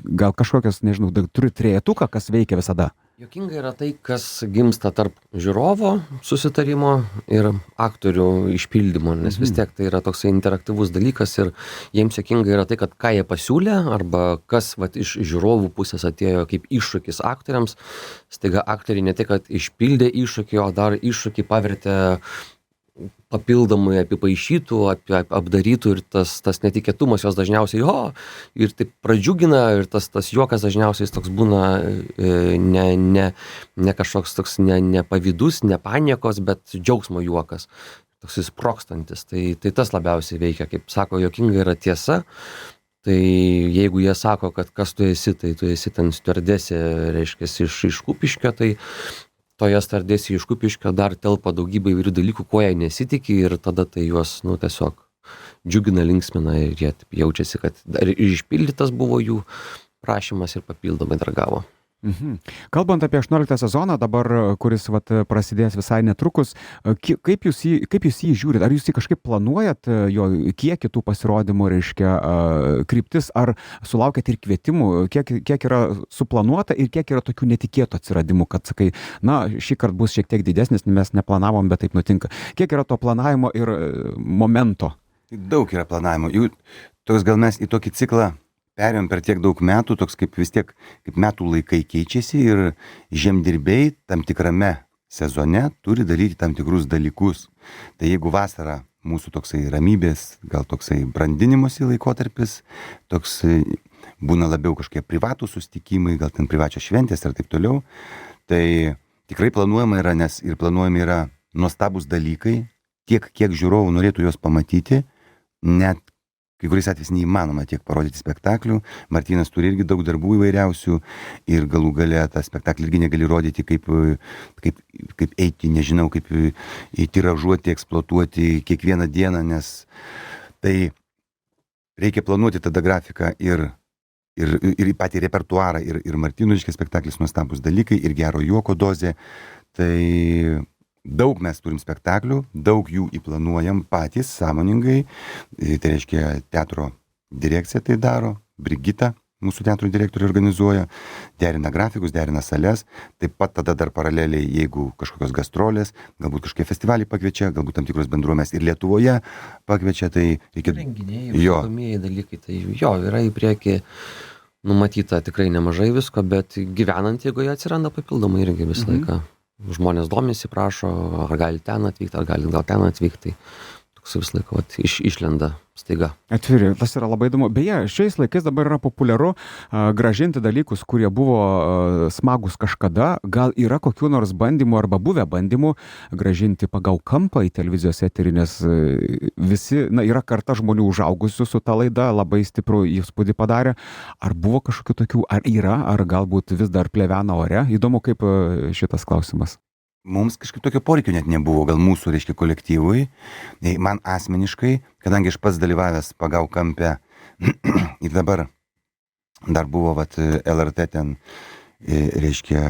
Gal kažkokios, nežinau, turi trejetuką, kas veikia visada. Juokinga yra tai, kas gimsta tarp žiūrovo susitarimo ir aktorių išpildymo, nes vis tiek tai yra toksai interaktyvus dalykas ir jiems juokinga yra tai, kad ką jie pasiūlė arba kas iš žiūrovų pusės atėjo kaip iššūkis aktoriams, staiga aktoriai ne tik, kad išpildė iššūkį, o dar iššūkį pavertė papildomai apipaišytų, apdarytų ir tas netikėtumas jos dažniausiai ir taip pradžiugina ir tas juokas dažniausiai toks būna ne kažkoks toks ne pavydus, ne paniekos, bet džiaugsmo juokas, toks sprokstantis. Tai tas labiausiai veikia, kaip sako, juokinga yra tiesa. Tai jeigu jie sako, kad kas tu esi, tai tu esi ten stiuardesė, reiškia, iš Kupiškio, tai toje stardėsi iš Kupiškio dar telpa daugybė įvairių dalykų, ko jie nesitikė ir tada tai juos, tiesiog džiugina, linksmina ir jie jaučiasi, kad dar išpildytas buvo jų prašymas ir papildomai dar gavo. Kalbant apie 18 sezoną dabar, kuris prasidės visai netrukus, kaip jūs jį žiūrit? Ar jūs jį kažkaip planuojat, jo kiekį tų pasirodymų, reiškia, kryptis, ar sulaukėt ir kvietimų, kiek yra suplanuota ir kiek yra tokių netikėtų atsiradimų, kad sakai, šį kartą bus šiek tiek didesnis, mes neplanavom, bet taip nutinka. Kiek yra to planavimo ir momento? Daug yra planavimo. Toks gal mes į tokį ciklą perėjom per tiek daug metų, toks kaip vis tiek, kaip metų laikai keičiasi ir žemdirbiai tam tikrame sezone turi daryti tam tikrus dalykus. Tai jeigu vasara mūsų toksai ramybės, gal toksai brandinimosi laikotarpis, toks būna labiau kažkokie privatūs susitikimai, gal ten privačios šventės ir taip toliau, tai tikrai planuojama yra, nes ir planuojami yra nuostabus dalykai, tiek kiek žiūrovų norėtų juos pamatyti, net kai kuriais atvejais neįmanoma tiek parodyti spektaklių. Martynas turi irgi daug darbų įvairiausių ir galų gale tą spektaklį irgi negali rodyti kaip eiti, nežinau, kaip tiražuoti, eksploatuoti kiekvieną dieną, nes tai reikia planuoti tada grafiką ir patį repertuarą ir Martynų, reiškia, spektaklis nuostabus dalykai ir gero juoko dozė. Tai daug mes turim spektaklių, daug jų įplanuojam patys sąmoningai, tai reiškia teatro direkcija tai daro, Brigita, mūsų teatro direktorė, organizuoja, derina grafikus, derina sales, taip pat tada dar paraleliai, jeigu kažkokios gastrolės, galbūt kažkokie festivaliai pakviečia, galbūt tam tikros bendruomenės ir Lietuvoje pakviečia, tai reikia... Renginiai, įdomieji dalykai, tai yra į priekį numatyta tikrai nemažai visko, bet gyvenant, jeigu jie atsiranda papildomai irgi visą laiką. Žmonės domisi, prašo, ar gali ten atvykti, ar gali gal ten atvykti. Toks visą laiką išlenda staiga. Atviri, tas yra labai įdomu. Beje, šiais laikais dabar yra populiaru grąžinti dalykus, kurie buvo smagus kažkada. Gal yra kokių nors bandymų arba buvę bandymų grąžinti Pagauk kampą į televizijos eterį, nes visi, yra karta žmonių užaugusių su ta laida, labai stiprų įspūdį padarė. Ar buvo kažkokių tokių, ar yra, ar galbūt vis dar plevena ore? Įdomu, kaip šitas klausimas. Mums kažkaip tokio poreikio net nebuvo, gal mūsų, reiškia, kolektyvui. Man asmeniškai, kadangi aš pats dalyvavęs Pagauk kampe ir dabar dar buvo LRT ten, reiškia,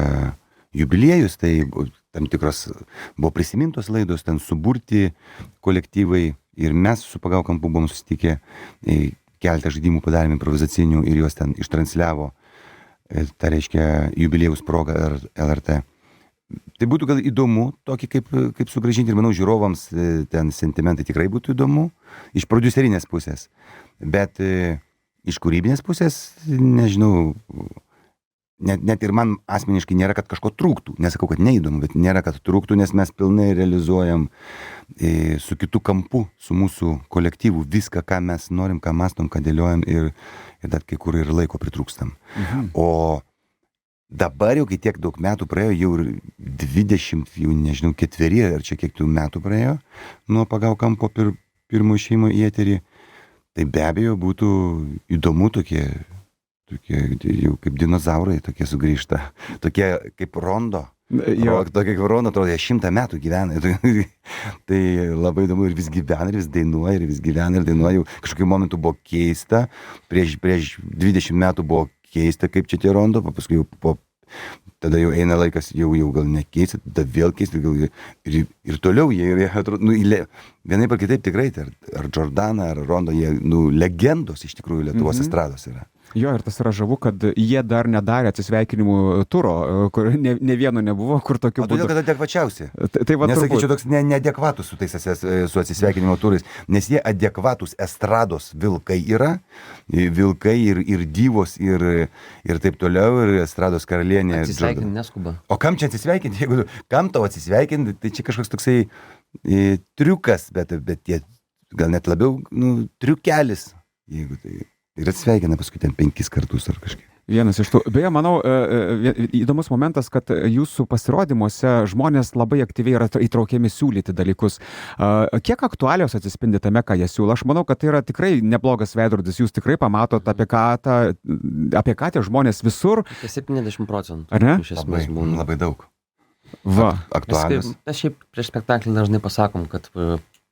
jubiliejus, tai tam tikros buvo prisimintos laidos, ten suburti kolektyvai ir mes su Pagauk kampu buvom susitikę, keletą žaidimų padarėm improvizacinių ir juos ten ištransliavo, tai reiškia, jubiliejaus proga LRT. Tai būtų gal įdomu, tokį kaip sugrąžinti ir manau žiūrovams ten sentimentai tikrai būtų įdomu, iš prodiuserinės pusės, bet iš kūrybinės pusės, nežinau, net ir man asmeniškai nėra, kad kažko trūktų, nesakau, kad neįdomu, bet nėra, kad trūktų, nes mes pilnai realizuojam su kitu kampu, su mūsų kolektyvu viską, ką mes norim, ką mastom, ką dėliojam ir dar kai kur ir laiko pritrūkstam. O dabar jau, kai tiek daug metų praėjo, jau ir 20, jau nežinau, 4 ar čia kiek tų metų praėjo nuo Pagauk kampo pirmo išėjimo į eterį, tai be abejo būtų įdomu tokie jau kaip dinozaurai tokie sugrįžta, tokie kaip rondo. Tokie kaip rondo, atrodo, jie 100 metų gyvena. Tai labai įdomu ir vis gyvena, ir vis dainuoja, ir vis gyvena, ir dainuoja. Jau kažkokiu momentu buvo keista, prieš 20 metų buvo keista, kaip čia tie rondo, paskui jau tada jau eina laikas, jau gal nekeista, tada vėl keista, ir toliau jie atrodo, vienaip ar kitaip tikrai, ar Jordana, ar Rondo, jie, legendos iš tikrųjų Lietuvos estrados yra. Jo, ir tas yra žavu, kad jie dar nedarė atsisveikinimų turo, kur ne vieno nebuvo, kur tokiu būdu. Todėl, kad adekvačiausi. Tai va, nesakyčiau, toks neadekvatus su atsisveikinimo turais, nes jie adekvatus estrados vilkai yra, vilkai ir divos ir taip toliau, ir estrados karalienė. Atsisveikinti neskuba. O kam čia atsisveikinti, jeigu kam tau atsisveikinti, tai čia kažkoks toksai triukas, bet jie gal net labiau, triukelis, jeigu tai. Ir atsveikina paskui ten 5 kartus ar kažkaip. Vienas iš tų. Beje, manau, įdomus momentas, kad jūsų pasirodymuose žmonės labai aktyviai yra įtraukiami siūlyti dalykus. Kiek aktualios atsispindi tame, ką jie siūlo? Aš manau, kad tai yra tikrai neblogas veidrodis. Jūs tikrai pamatot, apie ką tie žmonės visur. Apie 70%. Ar ne? Iš esmės būna. Labai daug. Va. Aktualios. Mes šiaip prieš spektaklį dažnai pasakom, kad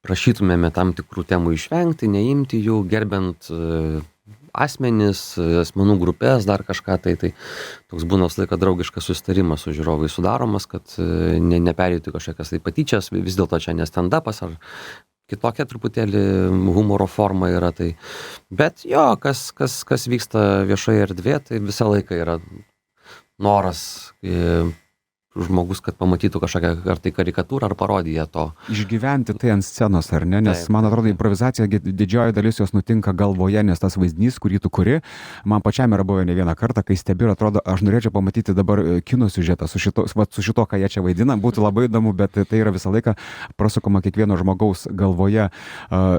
prašytumėme tam tikrų temų išvengti, neimti jų, gerbent asmenis, asmenų grupės, dar kažką, tai toks būna visą laiką draugiškas susitarimas su žiūrovai sudaromas, kad neperėtų kažkokias tai patyčias, vis dėlto čia ne stand-upas ar kitokia truputėlį humoro forma yra. Tai. Bet jo, kas vyksta viešoje erdvėje, tai visą laiką yra noras žmogus, kad pamatytų kažkokią ar tai karikatūrą, ar parodiją to. Išgyventi tai ant scenos, ar ne? Nes man atrodo, improvizacija didžioji dalis jos nutinka galvoje, nes tas vaizdinys, kurį tu kuri, man pačiam yra buvę ne vieną kartą, kai stebiu, atrodo, aš norėčiau pamatyti dabar kino siužetą su šito, ką jie čia vaidina, būtų labai įdomu, bet tai yra visą laiką prasukama kiekvieno žmogaus galvoje.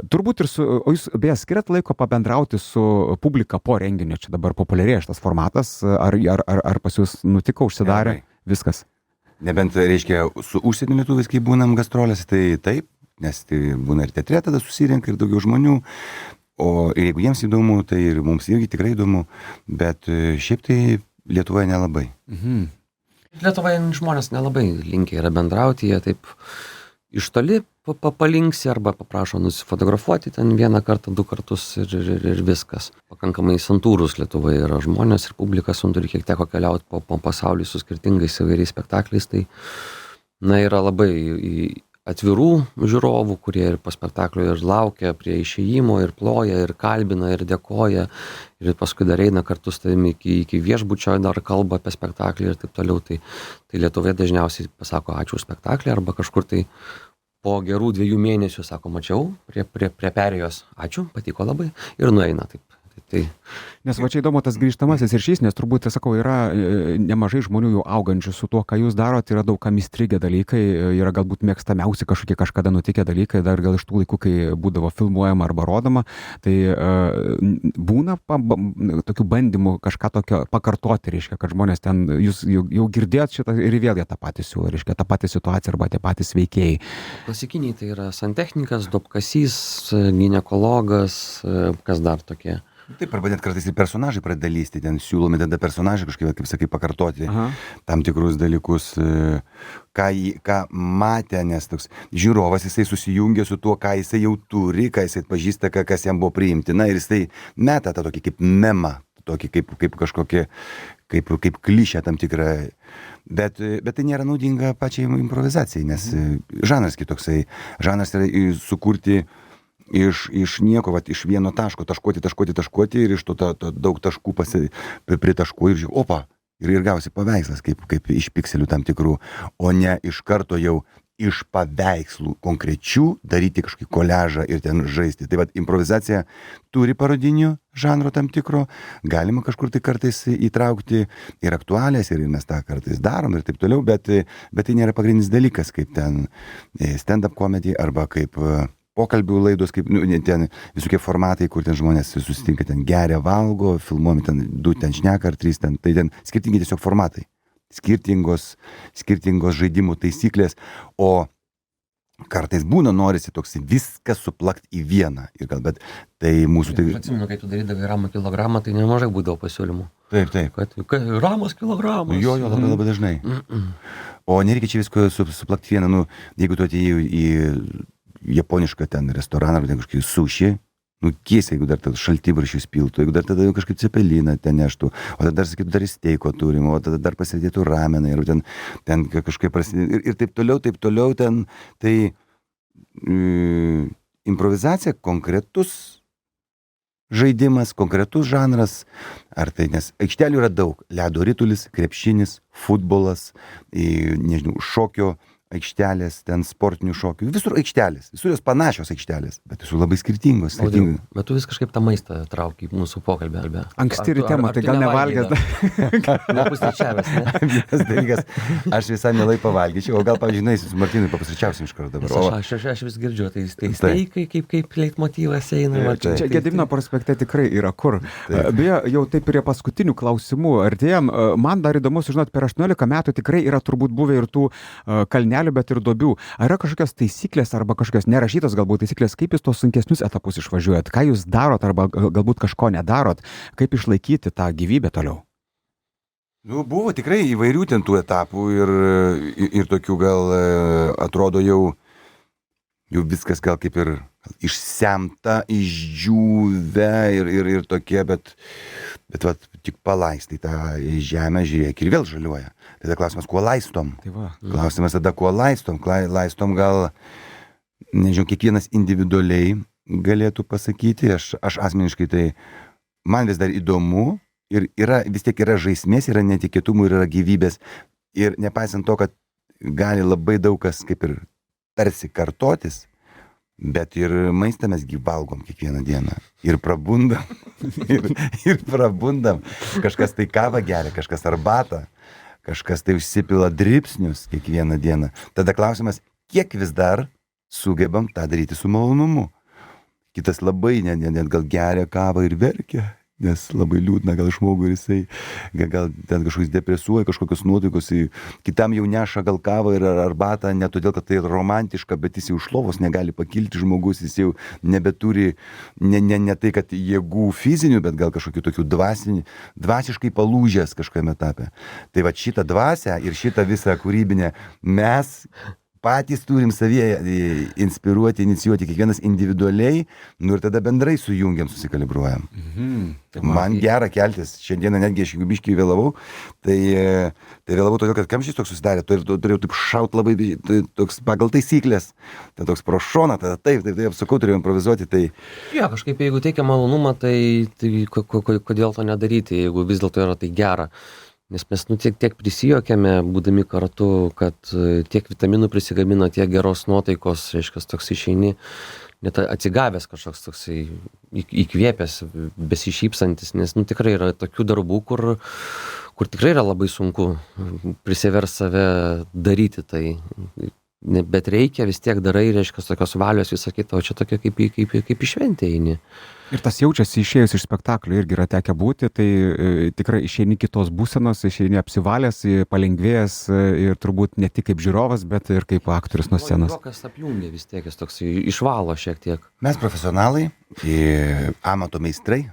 Turbūt ir o jūs beje skiriat laiko pabendrauti su publika po renginio, čia dabar populiarėja šitas formatas, ar pas jūs nutiko, užsidarė, viskas? Nebent, reiškia, su užsienio lietuviais, kai būnam gastrolės, tai taip, nes tai būna ir teatre, tada susirenka ir daugiau žmonių, ir jeigu jiems įdomu, tai ir mums irgi tikrai įdomu, bet šiaip tai Lietuvoje nelabai. Lietuvoje žmonės nelabai linkę yra bendrauti, jie taip iš toli palinksi arba paprašo nusifotografuoti ten 1 kartą, 2 kartus ir viskas. Pakankamai santūrus Lietuvoje yra žmonės ir publika santūri, kiek teko keliauti po pasaulį su skirtingais įvairiais spektakliais, tai yra labai atvirų žiūrovų, kurie ir po spektaklio ir laukia prie išėjimo, ir ploja, ir kalbina, ir dėkoja, ir paskui dar eina kartu su tavimi iki viešbučio, dar kalba apie spektaklį ir taip toliau. Tai Lietuvoje dažniausiai pasako ačiū už spektaklį arba kažkur tai po gerų 2 mėnesių, sako, mačiau, prie perėjos, ačiū, patiko labai, ir nueina taip. Nes va čia įdomu tas grįžtamasis ryšys, nes turbūt, sakau, yra nemažai žmonių jau augančių su tuo, ką jūs darote, yra daug kam įstrigę dalykai, yra galbūt mėgstamiausi kažkokie kažkada nutikę dalykai, dar gal iš tų laikų, kai būdavo filmuojama arba rodoma, tai būna tokių bandymų kažką tokio pakartoti, reiškia, kad žmonės ten, jūs jau girdėjot šitą ir vėl jie tą patį siūlo, reiškia, tą patį situaciją arba tie patys veikėjai. Klasikiniai tai yra santechnikas, duobkasys, ginekologas, kas dar tokie. Taip, arba net kartais ir personažai pradeda lysti, ten siūlomi tada personažai kažkaip, kaip sakai, pakartoti tam tikrus dalykus, ką matė, nes toks žiūrovas, jisai susijungia su tuo, ką jisai jau turi, ką jisai pažįsta, kas jam buvo priimtina, ir jisai meta tą tokį kaip memą, tokį kaip kažkokį, kaip klišę tam tikrą. Bet tai nėra naudinga pačiai improvizacijai, nes žanras kitoksai. Žanras yra sukurti iš nieko, iš vieno taško, taškuoti ir iš to daug taškų pritaškuoji ir žiūrėjau, opa, ir gausi paveikslas, kaip iš pikselių tam tikrų, o ne iš karto jau iš paveikslų konkrečių daryti kažkokį koliažą ir ten žaisti. Tai improvizacija turi parodinių žanro tam tikro, galima kažkur tai kartais įtraukti ir aktualės, ir mes tą kartais darom ir taip toliau, bet tai nėra pagrindinis dalykas, kaip ten stand-up comedy arba kaip pokalbių laidos, kaip ten visokie formatai, kur ten žmonės susitinka, ten geria, valgo, filmuomi ten 2 ten šneka ar 3 ten, tai ten skirtingi tiesiog formatai, skirtingos žaidimų taisyklės, o kartais būna norisi toks viską suplakt į vieną. Ir gal, bet tai mūsų... Aš atsimenu, kai tu darydavai ramą kilogramą, tai nemažai būdavo pasiūlymų. Taip. Kad ramas kilogramas. Jo, labai dažnai. O nereikia čia visko suplakti vieną, nu, jeigu tu atėjai į japonišką ten restoraną, ar ten kažkokį sushi, nu, kiesiai, jeigu dar šaltibarščius piltų, jeigu dar tada kažkaip cepeliną ten neštų, o tada dar sakytų, dar steiko turim, o tada dar pasidėtų rameną, ir ten kažkaip prasidėtų, ir taip toliau ten, tai improvizacija konkretus žaidimas, konkretus žanras, ar tai, nes aikštelių yra daug, ledo ritulis, krepšinis, futbolas, nežinau, šokio aikštelės, ten sportinių šokių, visur aikštelės, visur jos panašios aikštelės, bet visur labai skirtingos. Bet tu vis kažkaip tą maistą trauki į mūsų pokalbį. Anksti ryte, tai gal nevalgęs. Nepusryčiavęs, ne? Vienas dalykas, aš visai mielai pavalgyčiau, o gal, pavyzdžiui, su Martynui papusryčiausim iš karto dabar. Aš vis girdžiu, tai steikai kaip leitmotyvas eina. Čia Gedimino prospekte tikrai yra kur. Beje, jau taip prie paskutinių klausimų artėjom. Man dar įdomu sužinoti, per 18 metų tikrai yra turbūt buvę ir tų kalnelių, bet ir duobių. Ar yra kažkokios taisyklės arba kažkokios nerašytos galbūt taisyklės, kaip jūs tos sunkesnius etapus išvažiuojat? Ką jūs darot arba galbūt kažko nedarot? Kaip išlaikyti tą gyvybę toliau? Nu, buvo tikrai įvairių ten tų etapų ir tokių gal atrodo jau viskas gal kaip ir išsemta, išdžiūvę ir tokie, bet vat, tik palaistai tą žemę, žiūrėk, ir vėl žaliuoja. Tada klausimas, kuo laistom? Klausimas tada, kuo laistom? Laistom gal, nežinau, kiekvienas individualiai galėtų pasakyti. Aš asmeniškai tai, man vis dar įdomu ir vis tiek yra žaismės, yra netikėtumų ir yra gyvybės. Ir nepaisant to, kad gali labai daug kas kaip ir tarsi kartotis, bet ir maistą mes valgom kiekvieną dieną. Ir prabundam. ir prabundam. Kažkas tai kavą geria, kažkas arbatą, kažkas tai užsipila dribsnius kiekvieną dieną. Tada klausimas, kiek vis dar sugebam tą daryti su malonumu. Kitas labai net gal geria kavą ir verkia, nes labai liūdna gal žmogui ir jisai gal ten kažkoks depresuoja, kažkokios nuotaikos, kitam jau neša gal kavą ir arbatą, ne todėl, kad tai romantiška, bet jis jau iš lovos negali pakilti žmogus, jis jau nebeturi ne tai, kad jėgų fizinių, bet gal kažkokių tokių dvasiškai palūžęs kažkokiame etape. Tai va šitą dvasią ir šitą visą kūrybinę mes patys turim savyje inspiruoti, inicijuoti, kiekvienas individualiai, nu ir tada bendrai sujungiam, susikalibruojam. Man gera keltis. Šiandieną netgi aš biškį vėlavau, tai vėlavau todėl, kad kamštis toks susidarė, turėjau taip šaut labai, toks pagal taisyklės, tai toks pro šoną, tada taip, apsakau, turėjau improvizuoti, tai... Jo, kažkaip jeigu teikia malonumą, tai kodėl to nedaryti, jeigu vis dėlto yra tai gera. Nes mes tiek prisijuokėme, būdami kartu, kad tiek vitaminų prisigamina, tiek geros nuotaikos, reiškia, toks išeini, net atsigavęs kažkoks toks įkvėpęs, besišypsantis, nes tikrai yra tokių darbų, kur tikrai yra labai sunku prisivers save daryti tai. Bet reikia, vis tiek darai, reiškia, tokios valios visą kitą, o čia tokia kaip į šventę eini. Ir tas jaučiasi išėjus iš spektaklio, irgi yra tekę būti, tai tikrai išeini kitos būsenos, išeini apsivalęs, palengvėjęs ir turbūt ne tik kaip žiūrovas, bet ir kaip aktorius nuo scenos. Juokas apjungia vis tiek, jis toks išvalo šiek tiek. Mes profesionalai, amato meistrai,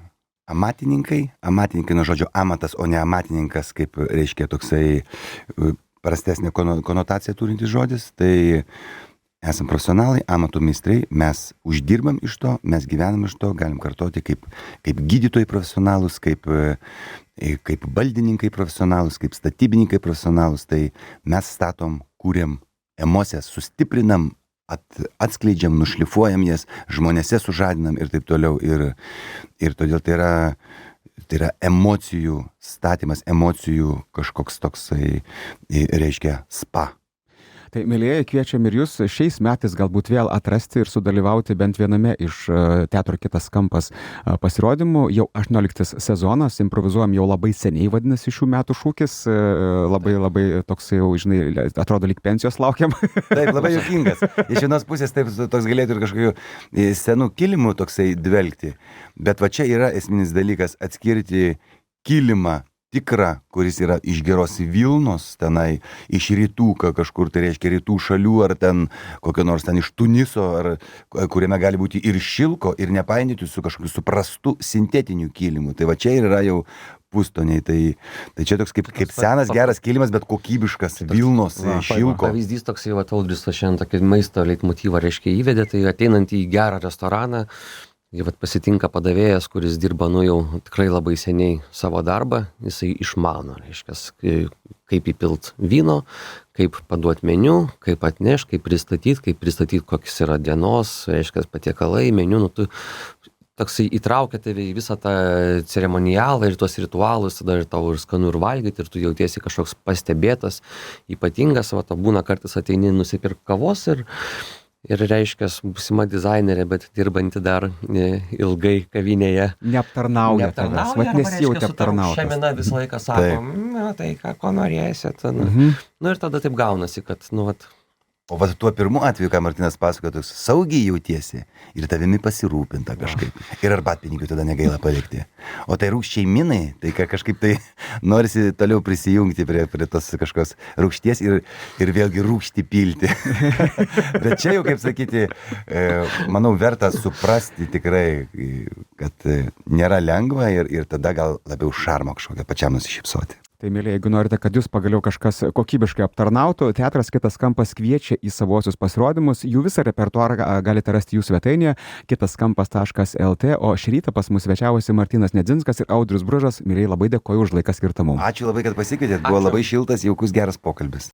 amatininkai nuo žodžio amatas, o ne amatininkas, kaip reiškia toksai prastesnė konotacija turintis žodis, tai esam profesionalai, amato meistrai, mes uždirbam iš to, mes gyvenam iš to, galim kartoti kaip gydytojai profesionalus, kaip baldininkai profesionalus, kaip statybininkai profesionalus, tai mes statom, kūrėm emocijas, sustiprinam, atskleidžiam, nušlifuojam jas, žmonėse sužadinam ir taip toliau. Ir todėl tai yra emocijų statymas, emocijų kažkoks toksai, reiškia, spa. Tai, mėlyjeji, kviečiam ir jūs šiais metais galbūt vėl atrasti ir sudalyvauti bent viename iš Teatro Kitas kampas pasirodymų. Jau 18 sezonas, improvizuojam jau labai seniai, vadinasi šių metų šūkis. Labai toks jau, žinai, atrodo lyg pensijos laukiam. Taip, labai juokingas. Iš vienos pusės taip toks galėtų ir kažkokiu senų kilimų toksai dvelgti. Bet va čia yra esminis dalykas atskirti kilimą tikrą, kuris yra iš geros Vilnos, tenai iš rytų, kažkur tai reiškia rytų šalių, ar ten kokio nors ten iš Tuniso, ar kuriame gali būti ir šilko, ir nepainioti su kažkokiu suprastu sintetiniu kilimu. Tai va čia ir yra jau pustoniai. Tai čia toks kaip senas geras kilimas, bet kokybiškas Vilnos šilko. Pavyzdys toksai, va, Audris šiandien tokį maisto leitmotyvą reiškia įvedė, tai ateinant į gerą restoraną, jį vat pasitinka padavėjas, kuris dirba jau tikrai labai seniai savo darbą, jisai išmano, reiškia, kaip įpilt vyno, kaip paduoti meniu, kaip atnešti, kaip pristatyti, kokios yra dienos, reiškia, patiekalai, meniu, tu toksai įtraukia tave į visą tą ceremonialą ir tuos ritualus, tada ir tau ir skanu ir valgyti, ir tu jautiesi kažkoks pastebėtas, ypatingas, va, būna kartais ateini nusipirk kavos ir reiškia, būsima dizainerė, bet dirbanti dar ilgai kavinėje. Neaptarnauja tavęs, vat nesijauti aptarnautas. Šemina visą laiką sako, tai ko norėsit. Nu ir tada taip gaunasi, kad, vat. O va tuo pirmu atveju, ką Martinas pasakojo, saugiai jautiesi ir tavimi pasirūpinta kažkaip. Ir arbatpinigių tada negaila palikti. O tai rūgščiai minai, tai kažkaip tai norisi toliau prisijungti prie tos kažkokios rūgšties ir vėlgi rūgštį pilti. Bet čia jau, kaip sakyti, manau, verta suprasti tikrai, kad nėra lengva ir tada gal labiau šarmo kažkokią pačiam nusišypsoti. Tai, mėly, jeigu norite, kad jūs pagaliau kažkas kokybiškai aptarnautų, Teatras Kitas kampas kviečia į savuosius pasirodymus. Jų visą repertuarą galite rasti jų svetainėje kitaskampas.lt, o šį rytą pas mus svečiavosi Martynas Nedzinskas ir Audrius Bružas. Mėly, labai dėkoju už laiką skirtą mums. Ačiū labai, kad pasikvietėt. Buvo labai šiltas, jaukus, geras pokalbis.